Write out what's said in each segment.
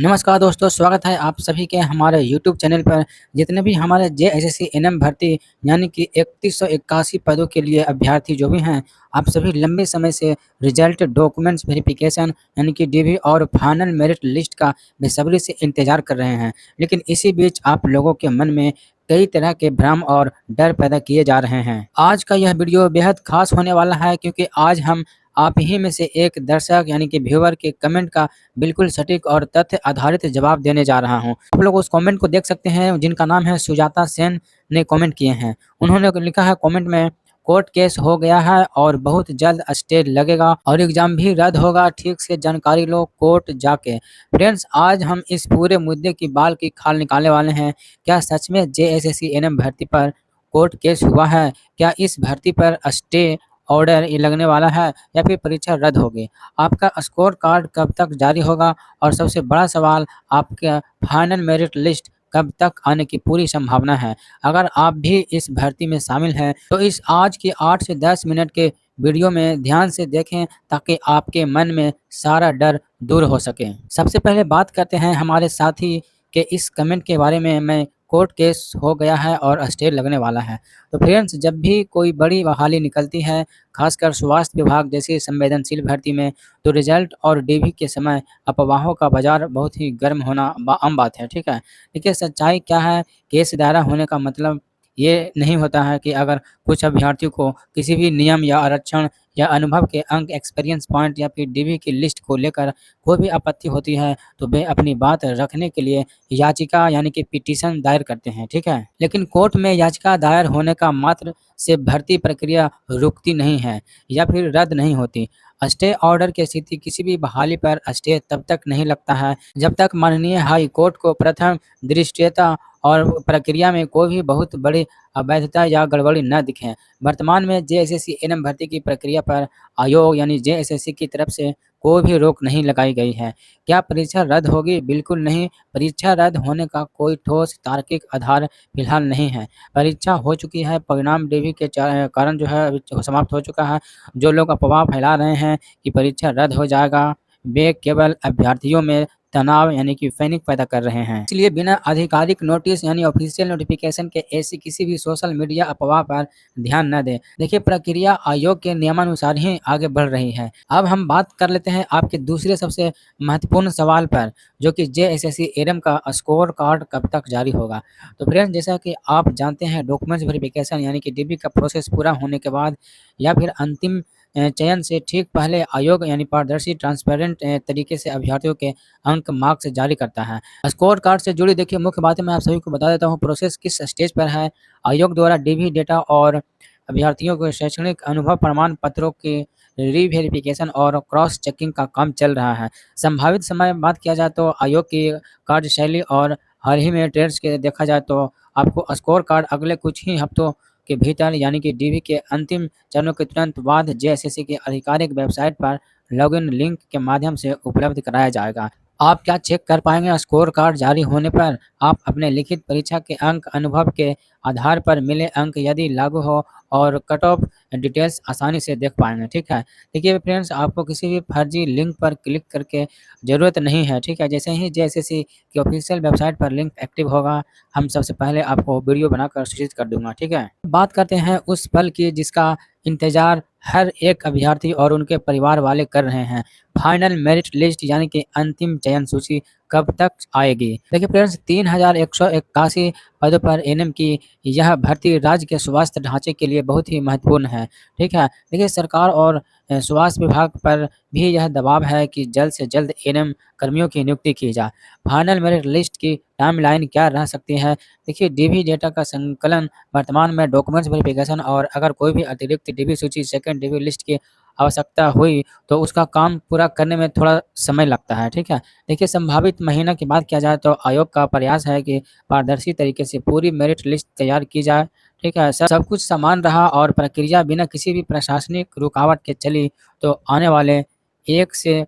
नमस्कार दोस्तों, स्वागत है आप सभी के हमारे यूट्यूब चैनल पर। जितने भी हमारे जेएसएससी एनएम भर्ती यानी कि 3181 पदों के लिए अभ्यर्थी जो भी हैं, आप सभी लंबे समय से रिजल्ट, डॉक्यूमेंट्स वेरिफिकेशन यानी कि डीवी और फाइनल मेरिट लिस्ट का बेसब्री से इंतजार कर रहे हैं। लेकिन इसी बीच आप लोगों के मन में कई तरह के भ्रम और डर पैदा किए जा रहे हैं। आज का यह वीडियो बेहद खास होने वाला है, क्योंकि आज हम आप ही में से एक दर्शक यानी कि व्यूअर के कमेंट का बिल्कुल सटीक और तथ्य आधारित जवाब देने जा रहा हूं। आप लोग उस कमेंट को देख सकते हैं, जिनका नाम है सुजाता सेन ने कमेंट किए हैं। उन्होंने लिखा है कमेंट में, कोर्ट केस हो गया है और बहुत जल्द स्टे लगेगा और एग्जाम भी रद्द होगा, ठीक से जानकारी लो कोर्ट जाके। फ्रेंड्स, आज हम इस पूरे मुद्दे की बाल की खाल निकालने वाले हैं। क्या सच में जेएसएससी एनएम भर्ती पर कोर्ट केस हुआ है? क्या इस भर्ती पर स्टे ऑर्डर ये लगने वाला है या फिर परीक्षा रद्द होगी? आपका स्कोर कार्ड कब तक जारी होगा? और सबसे बड़ा सवाल, आपका फाइनल मेरिट लिस्ट कब तक आने की पूरी संभावना है? अगर आप भी इस भर्ती में शामिल हैं तो इस आज की 8 से 10 मिनट के वीडियो में ध्यान से देखें, ताकि आपके मन में सारा डर दूर हो सके। सबसे पहले बात करते हैं हमारे साथी के इस कमेंट के बारे में। मैं कोर्ट केस हो गया है और स्टे लगने वाला है। तो फ्रेंड्स, जब भी कोई बड़ी बहाली निकलती है, खासकर स्वास्थ्य विभाग जैसी संवेदनशील भर्ती में, तो रिजल्ट और डीवी के समय अफवाहों का बाजार बहुत ही गर्म होना आम बात है। ठीक है, देखिए सच्चाई क्या है। केस दायरा होने का मतलब ये नहीं होता है कि अगर कुछ अभ्यर्थियों को किसी भी नियम या आरक्षण या अनुभव के अंक, एक्सपीरियंस पॉइंट या फिर डीवी की लिस्ट को लेकर कोई भी आपत्ति होती है, तो वे अपनी बात रखने के लिए याचिका यानी कि पिटीशन दायर करते हैं। ठीक है, लेकिन कोर्ट में याचिका दायर होने का मात्र से भर्ती प्रक्रिया रुकती नहीं है या फिर रद्द नहीं होती। स्टे ऑर्डर की स्थिति किसी भी बहाली पर स्टे तब तक नहीं लगता है जब तक माननीय हाई कोर्ट को प्रथम दृष्टया और प्रक्रिया में कोई भी बहुत बड़ी अवैधता या गड़बड़ी न दिखे। वर्तमान में जेएसएससी एनएम भर्ती की प्रक्रिया पर आयोग यानी जेएसएससी की तरफ से कोई भी रोक नहीं लगाई गई है। क्या परीक्षा रद्द होगी? बिल्कुल नहीं। परीक्षा रद्द होने का कोई ठोस तार्किक आधार फिलहाल नहीं है। परीक्षा हो चुकी है, परिणाम डीवी के कारण जो है अभी समाप्त हो चुका है। जो लोग अफवाह फैला रहे हैं कि परीक्षा रद्द हो जाएगा, वे केवल अभ्यर्थियों में तनाव यानी कि पैनिक पैदा कर रहे हैं। इसलिए बिना आधिकारिक नोटिस यानी ऑफिशियल नोटिफिकेशन के ऐसी किसी भी सोशल मीडिया अफवाह पर ध्यान न दें। देखिए, प्रक्रिया आयोग के नियमानुसार ही आगे बढ़ रही है। अब हम बात कर लेते हैं आपके दूसरे सबसे महत्वपूर्ण सवाल पर, जो कि जेएसएससी एनएम का स्कोर कार्ड कब तक जारी होगा। तो फ्रेंड्स, जैसा कि आप जानते हैं, डॉक्यूमेंट्स वेरिफिकेशन यानी कि डीबी का प्रोसेस पूरा होने के बाद या फिर अंतिम चयन से ठीक पहले आयोग यानी पारदर्शी ट्रांसपेरेंट तरीके से अभ्यर्थियों के अंक मार्क्स जारी करता है। स्कोर कार्ड से जुड़ी देखिए मुख्य बातें मैं आप सभी को बता देता हूँ। प्रोसेस किस स्टेज पर है? आयोग द्वारा डीवी डेटा और अभ्यर्थियों को शैक्षणिक अनुभव प्रमाण पत्रों की रीवेरिफिकेशन और क्रॉस चेकिंग का काम चल रहा है। संभावित समय बात किया जाए तो आयोग की कार्यशैली और हाल ही में ट्रेंड्स के देखा जाए तो आपको स्कोर कार्ड अगले कुछ ही हफ्तों के भीतर यानी कि डीवी के अंतिम चरणों के तुरंत बाद जेएसएससी की आधिकारिक वेबसाइट पर लॉगिन लिंक के माध्यम से उपलब्ध कराया जाएगा। आप क्या चेक कर पाएंगे? स्कोर कार्ड जारी होने पर आप अपने लिखित परीक्षा के अंक, अनुभव के आधार पर मिले अंक यदि लागू हो और कट ऑफ डिटेल्स आसानी से देख पाएंगे। ठीक है, देखिए फ्रेंड्स, आपको किसी भी फर्जी लिंक पर क्लिक करके ज़रूरत नहीं है। ठीक है, जैसे ही जेएसएससी की ऑफिशियल वेबसाइट पर लिंक एक्टिव होगा, हम सबसे पहले आपको वीडियो बनाकर सूचित कर दूंगा। ठीक है, बात करते हैं उस पल की जिसका इंतजार हर एक अभ्यर्थी और उनके परिवार वाले कर रहे हैं। फाइनल मेरिट लिस्ट यानी कि अंतिम चयन सूची कब तक आएगी? देखिए फ्रेंड्स, 3181 पदों पर एनएम की यह भर्ती राज्य के स्वास्थ्य ढांचे के लिए बहुत ही महत्वपूर्ण है। ठीक है, देखिए सरकार और स्वास्थ्य विभाग पर भी यह दबाव है कि जल्द से जल्द एनएम कर्मियों की नियुक्ति की जाए। फाइनल मेरिट लिस्ट की टाइमलाइन क्या रह सकती है? देखिए, डीवी डेटा का संकलन, वर्तमान में डॉक्यूमेंट्स वेरिफिकेशन और अगर कोई भी अतिरिक्त डीवी सूची, सेकंड डीवी लिस्ट की आवश्यकता हुई तो उसका काम पूरा करने में थोड़ा समय लगता है। ठीक है, देखिए संभावित महीना की बात किया जाए तो आयोग का प्रयास है कि पारदर्शी तरीके से पूरी मेरिट लिस्ट तैयार की जाए। ठीक है, सब कुछ समान रहा और प्रक्रिया बिना किसी भी प्रशासनिक रुकावट के चली तो आने वाले 1 से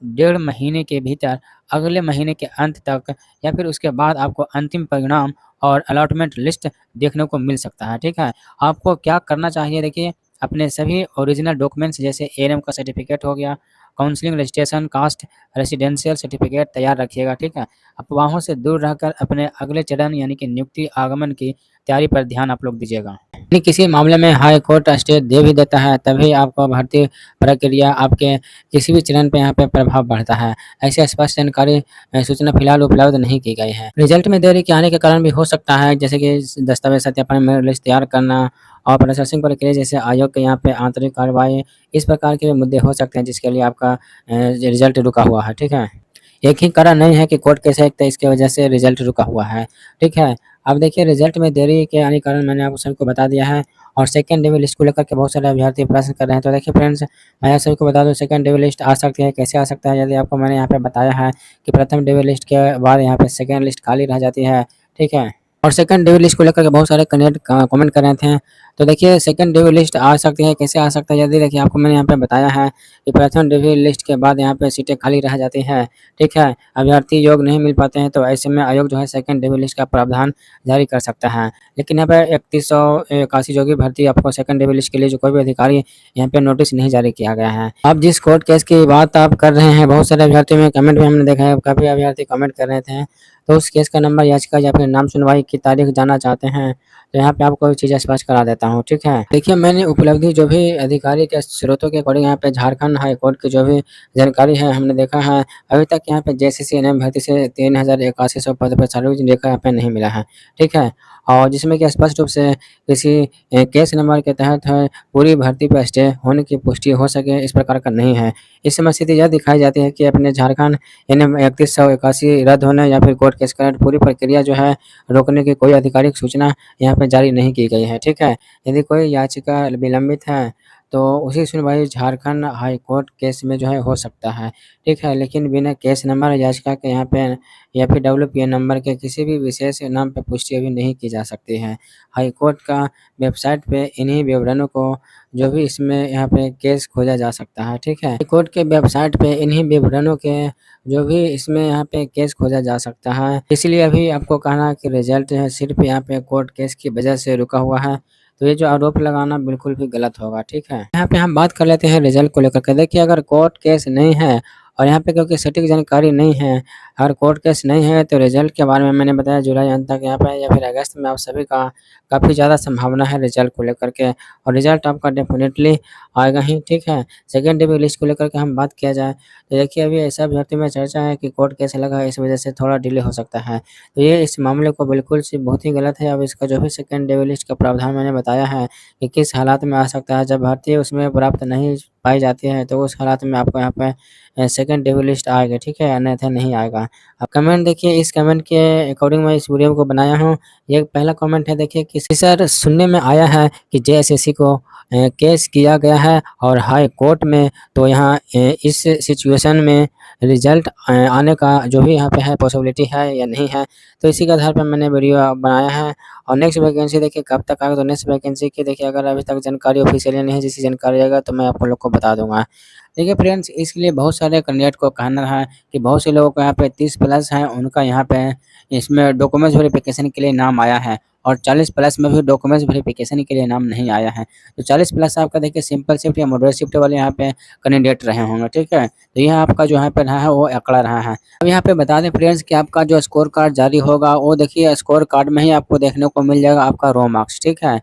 1.5 महीने के भीतर, अगले महीने के अंत तक या फिर उसके बाद आपको अंतिम परिणाम और अलॉटमेंट लिस्ट देखने को मिल सकता है। ठीक है, आपको क्या करना चाहिए? देखिए, अपने सभी ओरिजिनल डॉक्यूमेंट्स जैसे एएनएम का सर्टिफिकेट हो गया, counselling registration, caste, residential certificate तैयार रखिएगा, ठीक है। अफवाहों से दूर रहकर अपने अगले चरण यानी कि नियुक्ति आगमन की तैयारी पर ध्यान आप लोग दीजिएगा। यदि किसी मामले में हाई कोर्ट स्टे दे भी देता है, तभी आपको भर्ती प्रक्रिया आपके किसी भी चरण पे यहाँ पे प्रभाव बढ़ता है। ऐसी स्पष्ट जानकारी सूचना फिलहाल उपलब्ध नहीं की गई है। रिजल्ट में देरी के आने के कारण भी हो सकता है, जैसे कि दस्तावेज सत्यापन में लिस्ट तैयार करना और प्रोसेसिंग प्रक्रिया जैसे आयोग के यहाँ पे आंतरिक कार्रवाई, इस प्रकार के मुद्दे हो सकते हैं जिसके लिए आपका रिजल्ट रुका हुआ है, ठीक है। एक ही कारण नहीं है कि कोर्ट केस है तो इसकी वजह से रिजल्ट रुका हुआ है, ठीक है। अब देखिए रिजल्ट में देरी के आने के कारण मैंने आपको सबको बता दिया है और सेकंड डे लिस्ट को लेकर के बहुत सारे अभ्यर्थी प्रश्न कर रहे हैं। तो देखिए फ्रेंड्स, मैं आप सभी को बता दूं सेकंड डे लिस्ट आ सकती है, कैसे आ सकता है। यदि आपको मैंने यहाँ पे बताया है कि प्रथम डे लिस्ट के बाद यहाँ पे सेकंड लिस्ट खाली रह जाती है, ठीक है। और सेकंड डे लिस्ट को लेकर के बहुत सारे कैंडिडेट कमेंट कर रहे थे। तो देखिए सेकंड डे लिस्ट आ सकती है, कैसे आ सकता है। यदि देखिए आपको मैंने यहाँ पे बताया है कि प्रथम डे लिस्ट के बाद यहाँ पे सीटें खाली रह जाती है, ठीक है। अभ्यर्थी योग्य नहीं मिल पाते हैं, तो ऐसे में आयोग जो है सेकंड डे लिस्ट का प्रावधान जारी कर सकता है। लेकिन यहाँ पे 3181 जो की भर्ती आपको सेकंड डे लिस्ट के लिए जो कोई भी अधिकारी यहाँ पे नोटिस नहीं जारी किया गया है। अब जिस कोर्ट केस की बात आप कर रहे हैं, बहुत सारे अभ्यर्थियों में कमेंट भी हमने देखा है, काफी अभ्यर्थी कमेंट कर रहे थे। तो उस केस का नंबर, याचिका या फिर नाम सुनवाई की तारीख जानना चाहते हैं, तो यहाँ पे आपको चीज़ स्पष्ट करा देता हूँ, ठीक है। देखिए मैंने उपलब्धि जो भी अधिकारी के स्रोतों के अकॉर्डिंग यहाँ पे झारखंड हाई कोर्ट की जो भी जानकारी है हमने देखा है, अभी तक यहाँ पे जेसीसी एनएम भर्ती से 3081 पद पर सार्वजनिक रेखा यहाँ पे नहीं मिला है, ठीक है। और जिसमें कि स्पष्ट रूप से किसी केस नंबर के तहत है पूरी भर्ती पर स्टे होने की पुष्टि हो सके, इस प्रकार का नहीं है। इस समय स्थिति यह दिखाई जाती है कि अपने झारखंड एनएम 3181 रद्द होने या फिर कोर्ट केस करंट पूरी प्रक्रिया जो है रोकने की कोई आधिकारिक सूचना यहाँ पे जारी नहीं की गई है, ठीक है। यदि कोई याचिका विलंबित है तो उसी सुनवाई झारखंड हाई कोर्ट केस में जो है हो सकता है, ठीक है। लेकिन बिना केस नंबर याचिका के यहाँ पे या फिर WPA नंबर के किसी भी विशेष नाम पे पुष्टि अभी नहीं की जा सकती है। हाई कोर्ट का वेबसाइट पे इन्हीं विवरणों को जो भी इसमें यहाँ पे केस खोजा जा सकता है, ठीक है। हाई कोर्ट के वेबसाइट पे इन्हीं विवरणों के जो भी इसमें यहाँ पे केस खोजा जा सकता है। इसलिए अभी आपको कहना है कि रिजल्ट है सिर्फ यहाँ पे कोर्ट केस की वजह से रुका हुआ है, तो ये जो आरोप लगाना बिल्कुल भी गलत होगा, ठीक है। यहाँ पे हम बात कर लेते हैं रिजल्ट को लेकर के। देखिए अगर कोर्ट केस नहीं है और यहाँ पे क्योंकि सटीक जानकारी नहीं है, अगर कोर्ट केस नहीं है तो रिजल्ट के बारे में मैंने बताया जुलाई अंत तक यहाँ पे या फिर अगस्त में आप सभी का काफ़ी ज़्यादा संभावना है रिजल्ट को लेकर के, और रिजल्ट आपका डेफिनेटली आएगा ही, ठीक है। सेकेंड डे लिस्ट को लेकर के हम बात किया जाए तो देखिए अभी ऐसा अभ्यर्थी में चर्चा है कि कोर्ट केस लगा है, इस वजह से थोड़ा डिले हो सकता है। तो ये इस मामले को बिल्कुल से बहुत ही गलत है। अब इसका जो भी सेकेंड डे लिस्ट का प्रावधान मैंने बताया है कि किस हालात में आ सकता है, जब भर्ती उसमें प्राप्त नहीं पाई जाती है तो उस हालात में आपको यहाँ पे सेकंड डे लिस्ट आएगा, ठीक है, अन्यथा नहीं आएगा। अब कमेंट देखिए, इस कमेंट के अकॉर्डिंग मैं इस वीडियो को बनाया हूँ। ये पहला कमेंट है, देखिए कि सर सुनने में आया है कि जेएसएससी को केस किया गया है और हाई कोर्ट में, तो यहाँ इस सिचुएशन में रिजल्ट आने का जो भी यहाँ पे है पॉसिबिलिटी है या नहीं है, तो इसी के आधार पर मैंने वीडियो बनाया है। और नेक्स्ट वैकेंसी देखिए कब तक आएगा, तो नेक्स्ट वैकेंसी की देखिए अगर अभी तक जानकारी ऑफिशियली नहीं है, जैसी जानकारी आएगा तो मैं आप लोग को बता दूंगा। देखिए फ्रेंड्स, इसके लिए बहुत सारे कैंडिडेट को कहना है कि बहुत से लोगों को यहाँ पे 30 प्लस है, उनका यहाँ पे इसमें डॉक्यूमेंट्स वेरिफिकेशन के लिए नाम आया है, और 40 प्लस में भी डॉक्यूमेंट्स वेरिफिकेशन के लिए नाम नहीं आया है। तो 40 प्लस आपका देखिए सिंपल शिफ्ट या मॉडरेट शिफ्ट वाले यहाँ पे कैंडिडेट रहे होंगे, ठीक है। तो यह आपका जो यहाँ पे रहा है वो आंकड़ा रहा है। अब यहाँ पे बता दें फ्रेंड्स कि आपका जो स्कोर कार्ड जारी होगा वो देखिए स्कोर कार्ड में ही आपको देखने को मिल जाएगा आपका रो मार्क्स, ठीक है।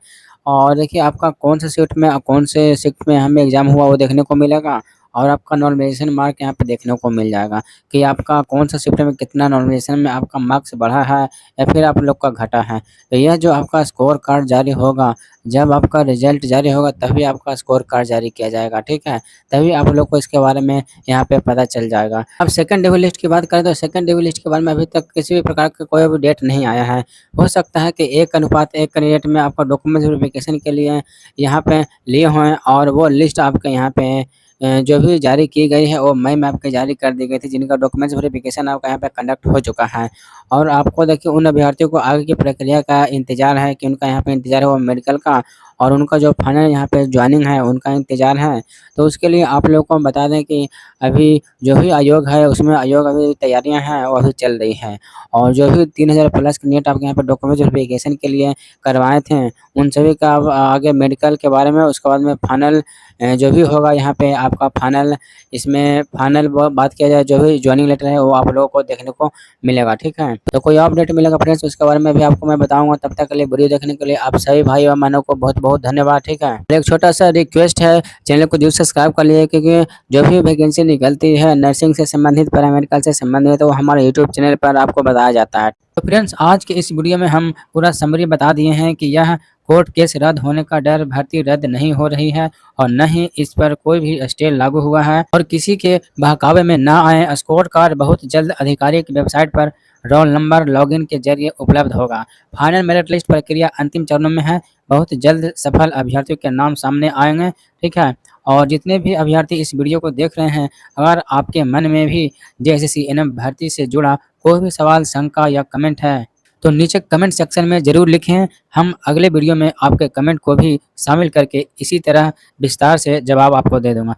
और देखिए आपका कौन से शिफ्ट में कौन से शिफ्ट में हमें एग्जाम हुआ वो देखने को मिलेगा, और आपका नॉर्मलाइजेशन मार्क यहाँ पे देखने को मिल जाएगा कि आपका कौन सा शिफ्ट में कितना नॉर्मलाइजेशन में आपका मार्क्स बढ़ा है या फिर आप लोग का घटा है। तो यह जो आपका स्कोर कार्ड जारी होगा, जब आपका रिजल्ट जारी होगा तभी आपका स्कोर कार्ड जारी किया जाएगा, ठीक है। तभी आप लोग को इसके बारे में यहाँ पे पता चल जाएगा। अब सेकंड डे लिस्ट की बात करें तो सेकंड डे लिस्ट के बारे में अभी तक किसी भी प्रकार का कोई भी डेट नहीं आया है। हो सकता है कि 1:1 कैंडिडेट में आपका डॉक्यूमेंट वेरिफिकेशन के लिए यहाँ पे लिए हुए और वो लिस्ट आपके यहाँ पे जो भी जारी की गई है वो मई में आपके जारी कर दी गई थी, जिनका डॉक्यूमेंट्स वेरिफिकेशन आपका यहाँ पे कंडक्ट हो चुका है। और आपको देखिए उन अभ्यर्थियों को आगे की प्रक्रिया का इंतजार है कि उनका यहाँ पे इंतजार है वो मेडिकल का, और उनका जो फाइनल यहाँ पे जॉइनिंग है उनका इंतज़ार है। तो उसके लिए आप लोगों को बता दें कि अभी जो भी आयोग है उसमें आयोग अभी तैयारियाँ हैं और अभी चल रही हैं। और जो भी 3000 प्लस के नेट आपके यहाँ पे डॉक्यूमेंट वेरिफिकेशन के लिए करवाए थे, उन सभी का अब आगे मेडिकल के बारे में, उसके बाद में फाइनल जो भी होगा यहाँ पे आपका फाइनल, इसमें फाइनल बात किया जाए जो भी जॉइनिंग लेटर है वो आप लोगों को देखने को मिलेगा, ठीक है। तो कोई अपडेट मिलेगा फ्रेंड्स उसके बारे में भी आपको मैं बताऊंगा। तब तक के लिए वीडियो देखने के लिए आप सभी भाई और बहनों को बहुत बहुत धन्यवाद, ठीक है। और एक छोटा सा रिक्वेस्ट है, चैनल को जरूर सब्सक्राइब कर लिए, क्योंकि जो भी वैकेंसी निकलती है नर्सिंग से संबंधित, पैरामेडिकल से संबंधित, तो वो हमारे यूट्यूब चैनल पर आपको बताया जाता है। तो फ्रेंड्स आज के इस वीडियो में हम पूरा समरी बता दिए हैं कि यह कोर्ट केस रद्द होने का डर, भर्ती रद्द नहीं हो रही है और न ही इस पर कोई भी स्टे लागू हुआ है, और किसी के बहकावे में ना आए। स्कोर कार्ड बहुत जल्द आधिकारिक वेबसाइट पर रोल नंबर लॉगिन के जरिए उपलब्ध होगा। फाइनल मेरिट लिस्ट प्रक्रिया अंतिम चरणों में है। बहुत जल्द सफल अभ्यर्थियों के नाम सामने आएंगे, ठीक है। और जितने भी अभ्यर्थी इस वीडियो को देख रहे हैं, अगर आपके मन में भी जेएसएससी एनएम भर्ती से जुड़ा कोई भी सवाल, शंका या कमेंट है तो नीचे कमेंट सेक्शन में ज़रूर लिखें। हम अगले वीडियो में आपके कमेंट को भी शामिल करके इसी तरह विस्तार से जवाब आपको दे दूँगा।